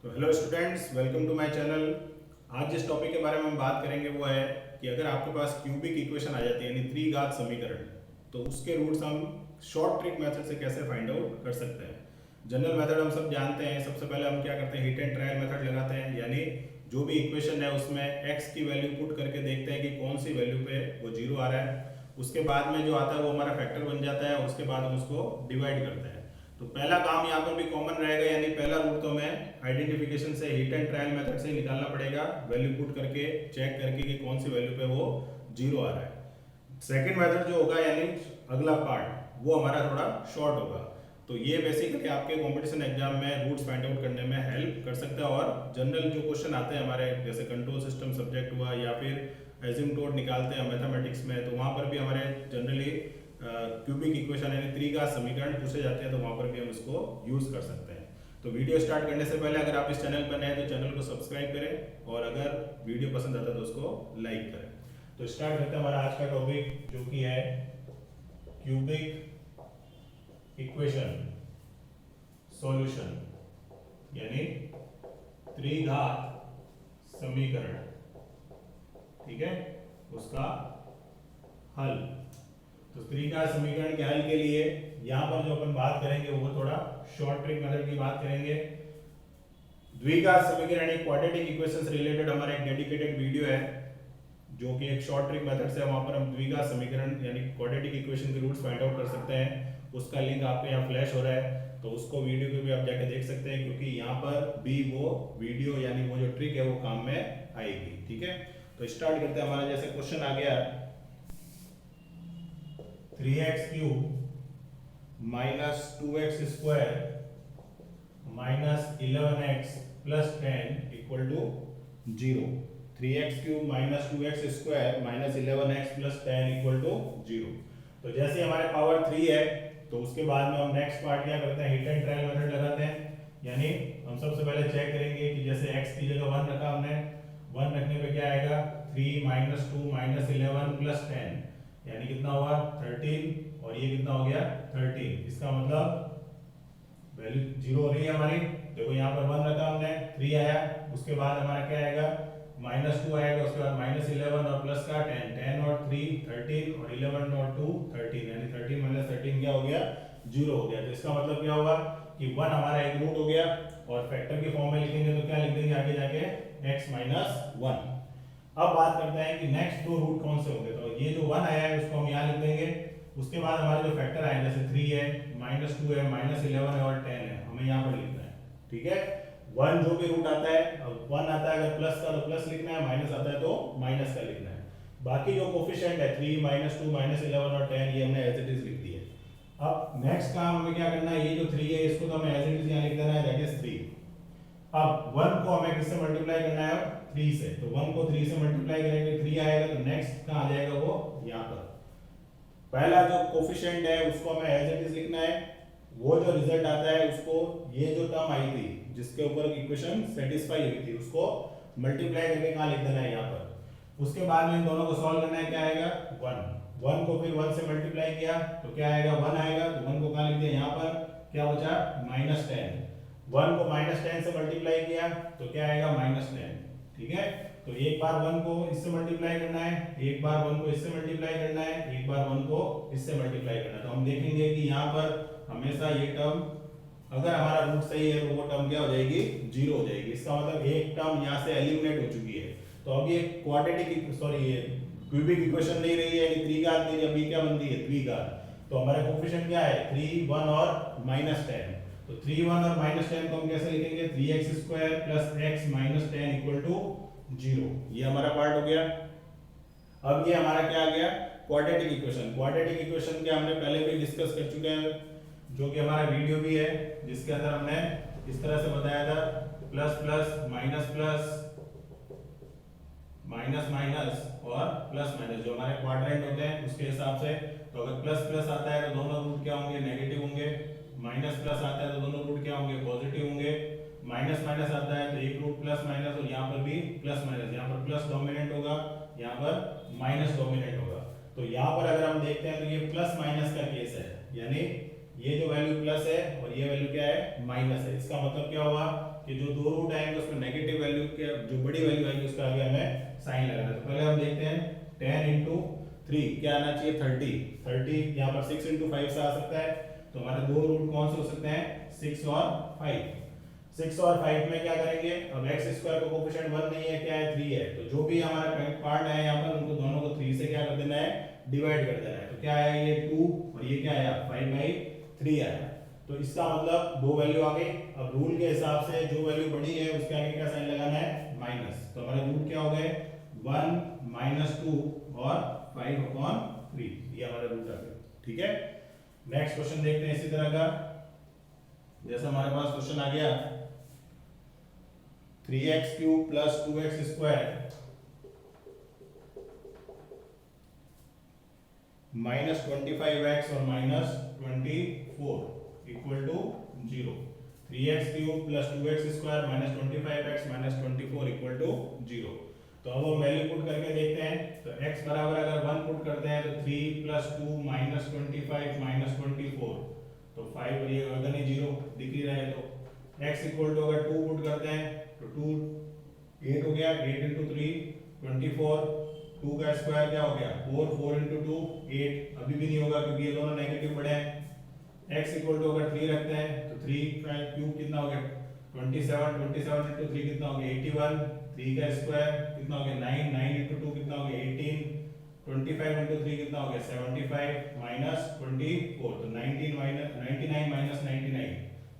तो hello students, welcome to my channel. आज जिस टॉपिक के बारे में हम बात करेंगे वो है कि अगर आपके पास क्यूबिक इक्वेशन आ जाती है यानी त्रिघात समीकरण, तो उसके रूट्स हम शॉर्ट ट्रिक मेथड से कैसे फाइंड आउट कर सकते हैं। जनरल मेथड हम सब जानते हैं। सबसे पहले हम क्या करते हैं, हिट एंड ट्रायल मेथड लगाते हैं, यानी जो भी इक्वेशन है उसमें x की वैल्यू पुट करके देखते हैं कि कौन सी वैल्यू पे वो जीरो आ रहा है। उसके बाद में जो आता है वो हमारा फैक्टर बन जाता है। उसके बाद हम उसको डिवाइड करते हैं। तो पहला काम यहाँ पर भी कॉमन रहेगा, यानी पहला रूट तो हमें आइडेंटिफिकेशन से हिट एंड ट्रायल मेथड से ही निकालना पड़ेगा, वैल्यू पुट करके चेक करके कि कौन सी वैल्यू पे वो जीरो आ रहा है। सेकंड मेथड जो होगा यानी अगला पार्ट वो हमारा थोड़ा शॉर्ट होगा। तो ये बेसिकली आपके कंपटीशन एग्जाम में रूट्स फाइंड आउट करने में हेल्प कर सकता है। और जनरल जो क्वेश्चन आते हैं हमारे, जैसे कंट्रोल सिस्टम सब्जेक्ट हुआ या फिर एजिम्पटोट निकालते हैं मैथमेटिक्स में, तो वहाँ पर भी हमारे जनरली क्यूबिक इक्वेशन यानी त्रिघात समीकरण पूछे जाते हैं, तो वहाँ पर भी हम इसको यूज कर सकते हैं। तो वीडियो स्टार्ट करने से पहले अगर आप इस चैनल पर नए हैं तो चैनल को सब्सक्राइब करें, और अगर वीडियो पसंद आता है तो उसको लाइक करें। तो स्टार्ट करते हैं हमारा आज का टॉपिक, जो कि है क्यूबिक इक्वेशन सॉल्यूशन, यानी त्रिघात समीकरण। ठीक है, उसका हल। तो त्रिघात समीकरण के हल के लिए यहां पर जो अपन बात करेंगे वो थोड़ा शॉर्ट ट्रिक मेथड की बात करेंगे। द्विघात समीकरण यानी क्वाड्रेटिक इक्वेशन से रिलेटेड हमारा एक डेडिकेटेड वीडियो है, जो कि एक शॉर्ट ट्रिक मेथड से वहां पर हम द्विघात समीकरण यानी क्वाड्रेटिक इक्वेशन के रूट्स फाइंड आउट कर सकते हैं। उसका लिंक आपको यहाँ फ्लैश हो रहा है, तो उसको वीडियो को भी आप जाके देख सकते हैं, क्योंकि यहाँ पर भी वो वीडियो यानी वो जो ट्रिक है वो काम में आएगी। ठीक है, तो स्टार्ट करते हैं। हमारा जैसे क्वेश्चन आ गया 3x cube minus 2x square minus 11x plus 10 equal to 0। 3x cube minus 2x square minus 11x plus 10 equal to 0। तो जैसे हमारे पावर 3 है, तो उसके बाद में हम नेक्स्ट पार्ट क्या करते हैं, हिट एंड ट्रायल मेथड लगाते हैं। यानी हम सबसे पहले चेक करेंगे कि जैसे x की जगह 1 रखा हमने, 1 रखने पे क्या आएगा, 3 माइनस 2 माइनस 11 प्लस 10, यानी कितना हुआ 13, और ये कितना हो गया 13। इसका मतलब वैल्यू 0 हो रही है हमारी। देखो यहाँ पर 1 रखा हमने, 3 आया, उसके बाद हमारा क्या आएगा, माइनस 2 आएगा, उसके बाद माइनस 11 और प्लस का 10, 10 और 3 13 और 11 और 2 13, यानी 13 माइनस 13 क्या हो गया, 0 हो गया। तो इसका मतलब क्या होगा कि 1 हमारा एक रूट हो गया, और फैक्टर के फॉर्म में लिखेंगे तो क्या लिख देंगे आगे जाके, x माइनस 1। अब बात करते हैं कि नेक्स्ट दो रूट कौन से होंगे। तो ये जो 1 आया है उसको हम यहाँ लिख देंगे। उसके बाद हमारे जो फैक्टर आए, जैसे 3 है, माइनस 2 है, माइनस 11 है और 10 है, हमें यहाँ पर लिखना है। ठीक है, 1 जो भी रूट आता है, 1 आता है अगर प्लस का तो प्लस लिखना है, माइनस आता है तो माइनस का लिखना है। बाकी जो कोफिशिएंट है 3 माइनस 2 माइनस 11 और 10, ये हमने एज इट इज लिख दिए। अब नेक्स्ट काम हमें क्या करना है, ये जो 3 है इसको तो हमें एज इट इज यहाँ लिख देना है, दैट इज 3। अब 1 को हमें किससे मल्टीप्लाई करना है, 3 से। तो 1 को 3 से मल्टीप्लाई करेंगे, 3 आएगा, तो नेक्स्ट कहाँ आ जाएगा वो यहाँ पर। पहला जो कोफिशिएंट है उसको हमें एज इट इज लिखना है। वो जो रिजल्ट आता है उसको, ये जो टर्म आई थी जिसके ऊपर इक्वेशन सेटिस्फाई हुई थी, उसको मल्टीप्लाई करके कहाँ लिख देना है, यहाँ पर। उसके बाद में इन दोनों को सॉल्व करना है, क्या आएगा 1। 1 को फिर 1 से मल्टीप्लाई किया तो क्या आएगा, 1 आएगा, तो 1 को कहाँ लिख दिया, यहाँ पर। क्या बचा, माइनस 10। 1 को माइनस 10 से मल्टीप्लाई किया तो क्या आएगा, माइनस 10। ठीक है, तो एक बार 1 को इससे मल्टीप्लाई करना है, एक बार 1 को इससे मल्टीप्लाई करना है, एक बार 1 को इससे मल्टीप्लाई करना है। तो हम देखेंगे कि यहाँ पर हमेशा ये टर्म, अगर हमारा रूट सही है तो वो टर्म क्या हो जाएगी, 0 हो जाएगी। इसका मतलब एक टर्म यहाँ से एलिमिनेट हो चुकी है। तो अब ये क्वाड्रेटिक सॉरी ये क्यूबिक इक्वेशन नहीं रही है, यानी त्रिघात नहीं, अभी क्या बनती है, द्विघात। तो हमारा कोफिशिएंट क्या है, 3 1 और माइनस 10। तो 3 1 और माइनस 10 को हम कैसे लिखेंगे, 3x square plus x minus 10 equal to 0। ये हमारा पार्ट हो गया। अब ये हमारा क्या आ गया, क्वाड्रेटिक इक्वेशन। क्वाड्रेटिक इक्वेशन के हमने पहले भी डिस्कस कर चुके हैं, जो कि हमारा वीडियो भी है, जिसके अंदर हमने इस तरह से बताया था, plus plus minus plus minus minus और प्लस माइनस, जो हमारे क्वाड्रेंट होते हैं उसके हिसाब से। तो अगर प्लस प्लस आता है तो दोनों रूट क्या होंगे, नेगेटिव होंगे। माइनस प्लस आता है तो दोनों रूट क्या होंगे, पॉजिटिव होंगे। माइनस माइनस आता है तो एक रूट प्लस माइनस, और यहाँ पर भी प्लस माइनस, यहाँ पर प्लस डोमिनेंट होगा, यहाँ पर माइनस डोमिनेंट होगा। तो यहाँ पर अगर हम देखते हैं तो ये प्लस माइनस का केस है, यानी ये जो वैल्यू प्लस है और ये वैल्यू क्या है, माइनस है। इसका मतलब क्या हुआ कि जो दो रूट आएंगे उसमें नेगेटिव वैल्यू के जो बड़ी वैल्यू आएगी उसके आगे हमें साइन लगाना है। तो पहले हम देखते हैं 10 इंटू 3 क्या आना चाहिए 30 यहाँ पर 6 इंटू 5 से आ सकता है। तो हमारे दो रूट कौन से हो सकते हैं 6 और 5। 6 और 5 में क्या करेंगे, अब x स्क्वायर का कोफिशिएंट 1 नहीं है, क्या है 3 है। तो जो भी हमारा पार्ट है यहाँ पर उनको दोनों को 3 से क्या कर देना है डिवाइड कर देना है। तो क्या आया ये 2 और ये क्या आया 5/3 आया। तो इसका मतलब दो वैल्यू आ गई। अब रूल के हिसाब से जो वैल्यू बड़ी है उसके आगे क्या साइन लगाना है माइनस। तो हमारे रूट क्या हो गए 1 - 2 और 5/3 ये हमारे रूट आ गए। ठीक है, नेक्स्ट क्वेश्चन देखते हैं इसी तरह का। जैसा हमारे पास क्वेश्चन आ गया 3x³ + 2x² -25x और -24 equal to 0। 3x³ + 2x² -25x -24 equal to 0। तो अब हम वैल्यू पुट करके देखते हैं। तो x बराबर अगर 1 पुट करते हैं तो 3 + 2 -25 -24 तो 5 और ये अगर नहीं 0 दिख ही रहा है। तो x इक्वल टू अगर 2 पुट करते हैं तो 2 8 हो गया, 8 × 3 24, 2 का स्क्वायर क्या हो गया 4, 4 × 2 8 अभी भी नहीं होगा क्योंकि ये दोनों नेगेटिव बड़े हैं। x इक्वल टू अगर 3 रखते हैं तो 3 का क्यूब कितना हो गया 27, 27 × 3 कितना हो गया 81, 3 का स्क्वायर कितना हो गया 9, 9 × 2 कितना हो गया 18, 25 × 3 कितना हो गया 75 -24 तो 99 - 99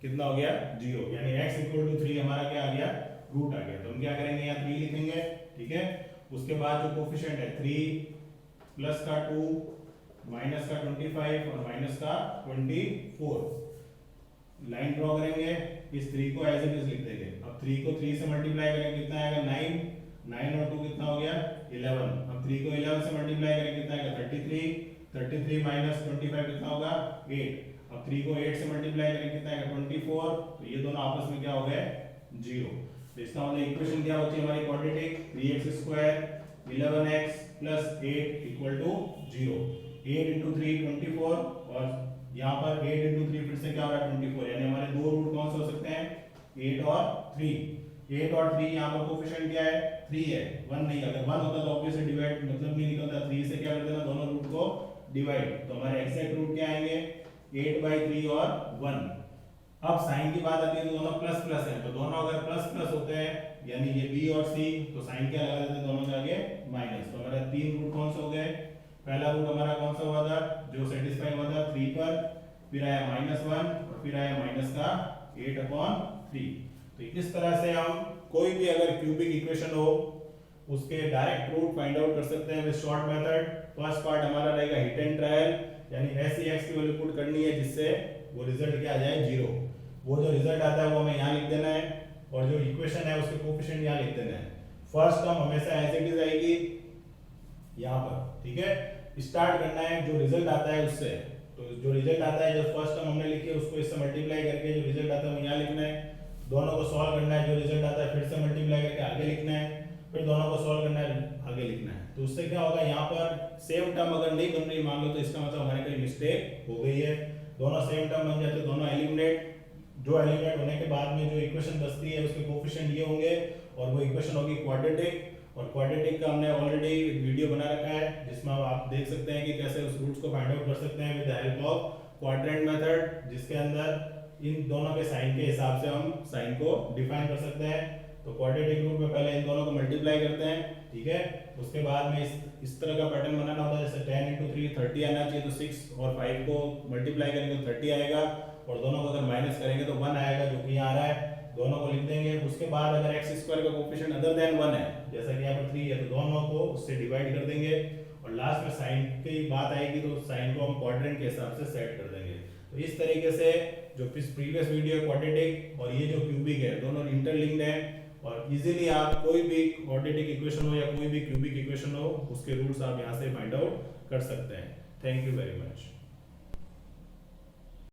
कितना हो गया 0। यानी x इक्वल टू 3 हमारा क्या आ गया रूट आ गया। तो हम क्या करेंगे यहाँ 3 लिखेंगे। ठीक है, उसके बाद जो कोफिशिएंट है 3 प्लस का 2 माइनस का 25 और माइनस का 24 लाइन ड्रॉ करेंगे। इस 3 को एज इट इज लिख देंगे। अब 3 को 3 से मल्टीप्लाई करेंगे कितना आएगा 9, 9 और 2 कितना हो गया 11। अब 3 को 11 से मल्टीप्लाई करेंगे कितना आएगा 33, 33 माइनस 25 कितना होगा 8। अब 3 को 8 से मल्टीप्लाई करेंगे कितना आएगा 24। तो ये दोनों आपस में क्या हो गए 0। तो इसका मतलब इक्वेशन क्या होती है हमारी quadratic 3x² 11x + 8 equal to 0। 8 × 3 24 और यहाँ पर 8 × 3 फिर से क्या हो रहा है 24। यानी हमारे दो रूट कौन से हो सकते हैं 8 और 3। 8 और 3 यहाँ पर कोफिशिएंट क्या है 3 है, 1 नहीं। अगर 1 होता तो ऑब्वियसली डिवाइड मतलब नहीं निकलता। 3 से क्या कर देना दोनों रूट को डिवाइड। तो हमारे एग्जैक्ट रूट क्या आएंगे 8/3 और 1। अब साइन की बात आती है तो दोनों प्लस प्लस है। तो दोनों अगर प्लस प्लस होते हैं यानी ये b और c तो साइन क्या लगा देते हैं दोनों के आगे माइनस। तो हमारा तीन रूट कौन से हो गए। पहला रूट हमारा कौन सा हुआ था जो सेटिस्फाई हुआ था 3 पर, फिर आया -1 और फिर आया माइनस का 8/3। तो इस तरह से हम कोई भी अगर क्यूबिक इक्वेशन हो उसके डायरेक्ट रूट फाइंड आउट कर सकते हैं with short method. First part हमारा रहेगा हिट एंड ट्रायल, यानी ऐसी x की वैल्यू पुट करनी है जिससे वो रिजल्ट क्या आ जाए 0। वो जो रिजल्ट आता है वो हमें यहाँ लिख देना है और जो इक्वेशन है उसके कोफिशिएंट यहाँ लिख देना है। फर्स्ट टर्म हमेशा एज इट इज आएगी यहाँ पर। ठीक है, स्टार्ट करना है जो रिजल्ट आता है उससे। तो जो रिजल्ट आता है जो फर्स्ट टर्म हमने लिखी है उसको इससे मल्टीप्लाई करके जो रिजल्ट आता है वो यहाँ लिखना है। दोनों को सॉल्व करना है, जो रिजल्ट आता है फिर से मल्टीप्लाई करके आगे लिखना है, फिर दोनों को सॉल्व करना है आगे लिखना है। तो उससे क्या होगा यहाँ पर सेम टर्म अगर नहीं बन रही मान लो तो इसका मतलब हमारे कोई मिस्टेक हो गई है। दोनों सेम टर्म बन जाते दोनों एलिमिनेट। जो एलिमिनेट होने के बाद में जो इक्वेशन बचती है उसके कोफिशिएंट ये होंगे और वो इक्वेशन होगी क्वाड्रेटिक। और क्वाड्रेटिक का हमने ऑलरेडी वीडियो बना रखा है जिसमें आप देख सकते हैं कि कैसे उस रूट्स को फाइंड आउट कर सकते हैं with the help of quadrant method, जिसके अंदर इन दोनों के साइन के हिसाब से हम साइन को डिफाइन कर सकते हैं। तो क्वाड्रेटिक रूट में पहले इन दोनों को मल्टीप्लाई करते हैं। ठीक है, उसके बाद में इस तरह का पैटर्न बनाना होता है जैसे 10 × 3 30 आना चाहिए। तो 6 और 5 को मल्टीप्लाई करेंगे तो 30 आएगा और दोनों को अगर माइनस करेंगे तो 1 आएगा जो कि यहाँ आ रहा है। दोनों को लिख देंगे। उसके बाद अगर x² का कोफिशिएंट अदर देन 1 है जैसा कि यहाँ पर 3 है तो दोनों को उससे डिवाइड कर देंगे और लास्ट में साइन की बात आएगी तो साइन को हम क्वाड्रेंट के हिसाब से सेट कर देंगे। तो इस तरीके से जो प्रीवियस वीडियो क्वाड्रेटिक और ये जो क्यूबिक है दोनों इंटरलिंक्ड है और इजीली आप कोई भी क्वाड्रेटिक इक्वेशन हो या कोई भी क्यूबिक इक्वेशन हो उसके रूट्स आप यहाँ से फाइंड आउट कर सकते हैं। Thank you very much.